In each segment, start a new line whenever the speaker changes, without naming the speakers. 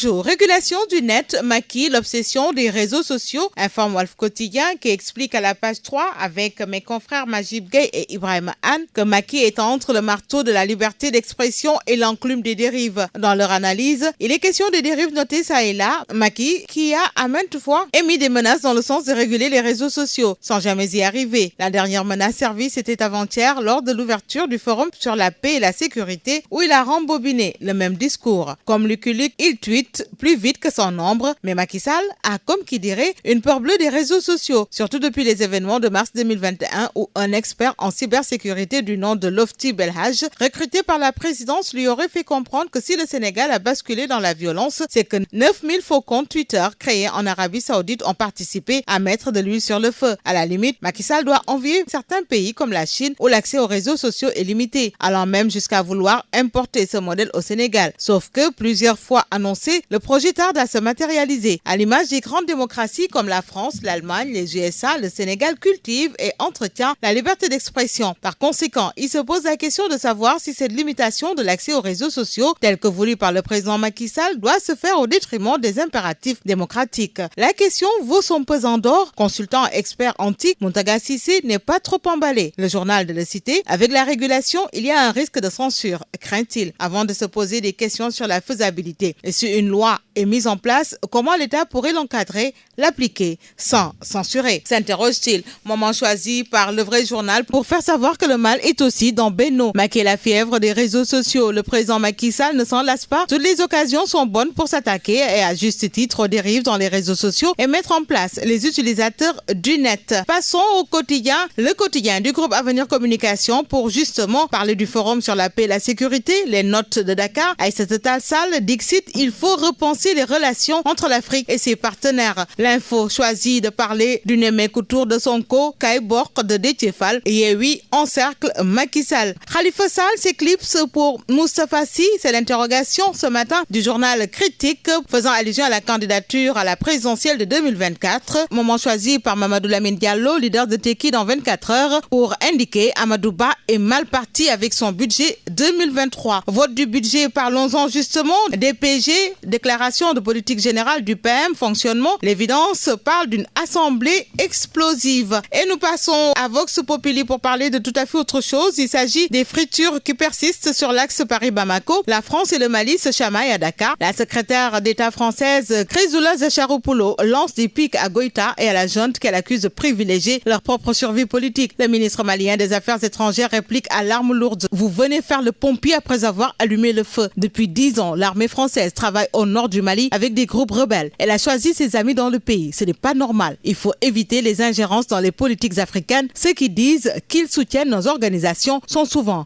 Bonjour. Régulation du net, Macky, l'obsession des réseaux sociaux, informe Walf Quotidien qui explique à la page 3 avec mes confrères Majib Gueye et Ibrahim Anne que Macky est entre le marteau de la liberté d'expression et l'enclume des dérives. Dans leur analyse, il est question des dérives notées ça et là. Macky qui a à maintes fois émis des menaces dans le sens de réguler les réseaux sociaux sans jamais y arriver. La dernière menace servie c'était avant-hier lors de l'ouverture du forum sur la paix et la sécurité où il a rembobiné le même discours. Comme Lucky Luke, il tweet plus vite que son ombre, mais Macky Sall a, comme qui dirait, une peur bleue des réseaux sociaux, surtout depuis les événements de mars 2021 où un expert en cybersécurité du nom de Lofty Belhaj, recruté par la présidence, lui aurait fait comprendre que si le Sénégal a basculé dans la violence, c'est que 9000 faux comptes Twitter créés en Arabie Saoudite ont participé à mettre de l'huile sur le feu. À la limite, Macky Sall doit envier certains pays comme la Chine où l'accès aux réseaux sociaux est limité, allant même jusqu'à vouloir importer ce modèle au Sénégal. Sauf que, plusieurs fois annoncé, le projet tarde à se matérialiser. À l'image des grandes démocraties comme la France, l'Allemagne, les USA, le Sénégal cultive et entretient la liberté d'expression. Par conséquent, il se pose la question de savoir si cette limitation de l'accès aux réseaux sociaux, telle que voulue par le président Macky Sall, doit se faire au détriment des impératifs démocratiques. La question vaut son pesant d'or. Consultant expert antique, Mountaga Cissé n'est pas trop emballé. Le journal de le citer, avec la régulation, il y a un risque de censure, craint-il, avant de se poser des questions sur la faisabilité. Et si une loi est mise en place, comment l'État pourrait l'encadrer, l'appliquer sans censurer, s'interroge-t-il. Moment choisi par le vrai journal pour faire savoir que le mal est aussi dans Benno. Macky la fièvre des réseaux sociaux. Le président Macky Sall ne s'en lasse pas. Toutes les occasions sont bonnes pour s'attaquer et à juste titre aux dérives dans les réseaux sociaux et mettre en place les utilisateurs du net. Passons au quotidien, le quotidien du groupe Avenir Communication pour justement parler du forum sur la paix et la sécurité, les notes de Dakar. Aïssata Tall Sall, Dixit, il faut repenser les relations entre l'Afrique et ses partenaires. L'info choisit de parler du Némec autour de Sonko, Kaybork de Déthié Fall et Yewwi encercle Macky Sall. Khalifa Sall s'éclipse pour Moustapha Sy, c'est l'interrogation ce matin du journal Critique faisant allusion à la candidature à la présidentielle de 2024. Moment choisi par Mamadou Lamine Diallo, leader de Tekki dans 24 heures, pour indiquer Amadou Ba est mal parti avec son budget 2023. Vote du budget, parlons-en justement. DPG, déclaration de politique générale du PM, fonctionnement. L'évidence parle d'une assemblée explosive. Et nous passons à Vox Populi pour parler de tout à fait autre chose. Il s'agit des fritures qui persistent sur l'axe Paris-Bamako. La France et le Mali se chamaillent à Dakar. La secrétaire d'État française, Chrysoula Zacharopoulou, lance des pics à Goïta et à la junte qu'elle accuse de privilégier leur propre survie politique. Le ministre malien des Affaires étrangères réplique à l'arme lourde. Vous venez faire le pompier après avoir allumé le feu. Depuis 10 ans, l'armée française travaille au nord du Mali avec des groupes rebelles. Elle a choisi ses amis dans le pays. Ce n'est pas normal. Il faut éviter les ingérences dans les politiques africaines. Ceux qui disent qu'ils soutiennent nos organisations sont souvent,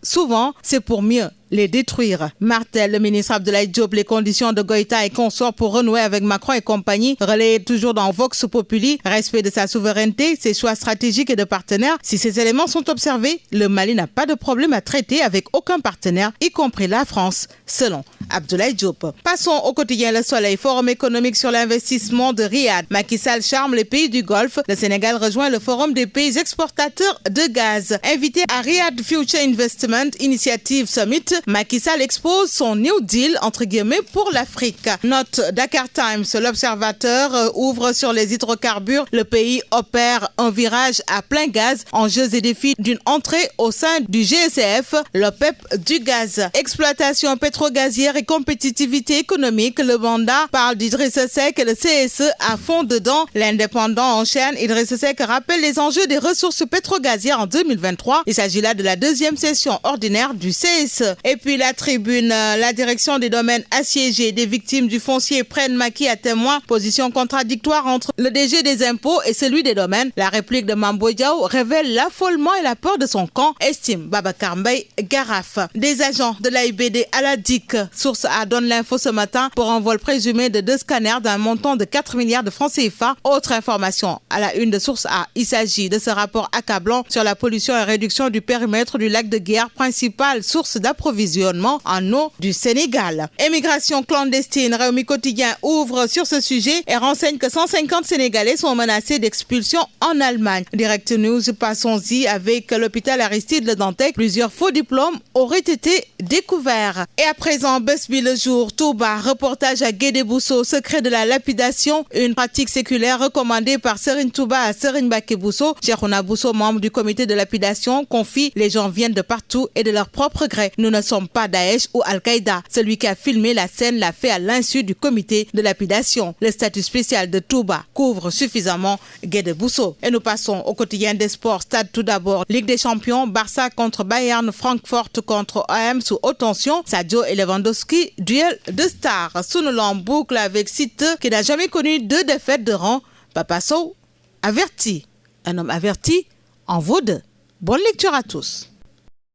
c'est pour mieux les détruire. Martel, le ministre Abdoulaye Diop, les conditions de Goïta et consorts pour renouer avec Macron et compagnie, relayé toujours dans Vox Populi, respect de sa souveraineté, ses choix stratégiques et de partenaires. Si ces éléments sont observés, le Mali n'a pas de problème à traiter avec aucun partenaire, y compris la France, selon Abdoulaye Diop. Passons au quotidien Le Soleil, forum économique sur l'investissement de Riyad. Macky Sall charme les pays du Golfe. Le Sénégal rejoint le forum des pays exportateurs de gaz. Invité à Riyad Future Investment Initiative Summit, Macky Sall expose son New Deal entre guillemets pour l'Afrique. Note Dakar Times, l'observateur ouvre sur les hydrocarbures. Le pays opère un virage à plein gaz. Enjeux et défis d'une entrée au sein du GCF, l'OPEP du gaz. Exploitation pétro-gazière et compétitivité économique. Le mandat parle d'Idrissa Seck et le CSE à fond dedans. L'indépendant enchaîne. Idrissa Seck rappelle les enjeux des ressources pétro-gazières en 2023. Il s'agit là de la deuxième session ordinaire du CSE. Et puis la tribune, la direction des domaines assiégés, des victimes du foncier prennent Macky à témoin. Position contradictoire entre le DG des impôts et celui des domaines. La réplique de Mambo Diao révèle l'affolement et la peur de son camp, estime Babacar Mbaye Garaf. Des agents de l'AIBD à la DIC. Source A donne l'info ce matin pour un vol présumé de 2 scanners d'un montant de 4 milliards de francs CFA. Autre information à la une de Source A. Il s'agit de ce rapport accablant sur la pollution et réduction du périmètre du lac de Guiers, principale source d'approvisionnement d'approvisionnement en eau du Sénégal. Émigration clandestine, Rewmi Quotidien ouvre sur ce sujet et renseigne que 150 Sénégalais sont menacés d'expulsion en Allemagne. Direct News, passons-y avec l'hôpital Aristide Le Dantec. Plusieurs faux diplômes auraient été découverts. Et à présent, Bës Bi Le Jour, Touba, reportage à Guédé Bousso, secret de la lapidation, une pratique séculaire recommandée par Serigne Touba à Serigne Mbacké Bousso. Cheikhouna Bousso, membre du comité de lapidation, confie: les gens viennent de partout et de leur propre gré. Nous ne sommes pas Daesh ou Al-Qaïda. Celui qui a filmé la scène l'a fait à l'insu du comité de lapidation. Le statut spécial de Touba couvre suffisamment Guédé Bousso. Et nous passons au quotidien des sports. Stade tout d'abord. Ligue des champions, Barça contre Bayern, Francfort contre OM sous haute tension. Sadio et Lewandowski, duel de stars. Sunu Lamb boucle avec Siteu qui n'a jamais connu 2 défaites de rang. Papa Sow averti. Un homme averti en vaut 2. Bonne lecture à tous.